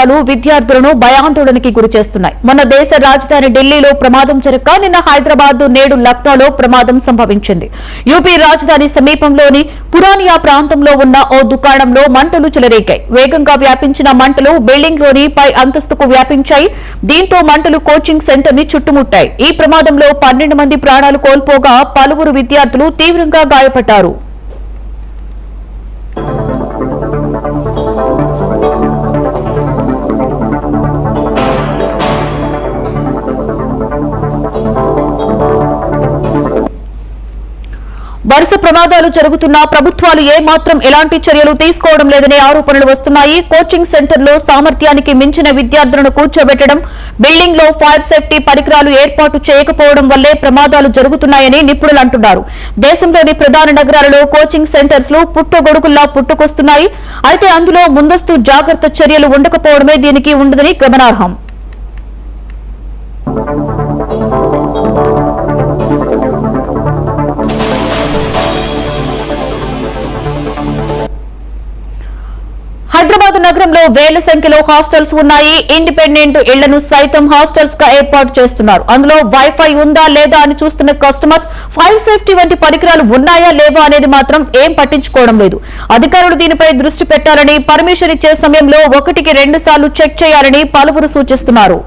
ప్రమాదాలు విద్యార్థులను భయాందోళనకి గురిచేస్తున్నాయి. మొన్న దేశ రాజధాని ఢిల్లీలో ప్రమాదం జరగగా నిన్న హైదరాబాద్, నేడు లక్నోలో ప్రమాదం సంభవించింది. యూపీ రాజధాని సమీపంలోని పురానియా ప్రాంతంలో ఉన్న ఓ దుకాణంలో మంటలు చెలరేగాయి. వేగంగా వ్యాపించిన మంటలు బిల్డింగ్లోని పై అంతస్తుకు వ్యాపించాయి. దీంతో మంటలు కోచింగ్ సెంటర్ ని చుట్టుముట్టాయి. ఈ ప్రమాదంలో 12 మంది ప్రాణాలు కోల్పోగా పలువురు విద్యార్థులు తీవ్రంగా గాయపడ్డారు. వరుస ప్రమాదాలు జరుగుతున్నా ప్రభుత్వాలు ఏమాత్రం ఎలాంటి చర్యలు తీసుకోవడం లేదనే ఆరోపణలు వస్తున్నాయి. కోచింగ్ సెంటర్లో సామర్థ్యానికి మించిన విద్యార్థులను కూర్చోబెట్టడం, బిల్డింగ్ లో ఫైర్ సేఫ్టీ పరికరాలు ఏర్పాటు చేయకపోవడం వల్లే ప్రమాదాలు జరుగుతున్నాయని నిపుణులు అంటున్నారు. దేశంలోని ప్రధాన నగరాలలో కోచింగ్ సెంటర్స్ లు పుట్టగొడుగుల్లా పుట్టుకొస్తున్నాయి. అయితే అందులో ముందస్తు జాగ్రత్త చర్యలు ఉండకపోవడమే దీనికి ఉండదని గమనార్హం. హైదరాబాద్ నగరంలో వేల సంఖ్యలో హాస్టల్స్ ఉన్నాయి. ఇండిపెండెంట్ ఇళ్లను సైతం హాస్టల్స్ గా ఏర్పాటు చేస్తున్నారు. అందులో వైఫై ఉందా లేదా అని చూస్తున్న కస్టమర్స్ ఫైర్ సేఫ్టీ వంటి పరికరాలు ఉన్నాయా లేవా అనేది మాత్రం ఏం పట్టించుకోవడం లేదు. అధికారులు దీనిపై దృష్టి పెట్టాలని, పర్మిషన్ ఇచ్చే సమయంలో 1కి 2 సార్లు చెక్ చేయాలని పలువురు సూచిస్తున్నారు.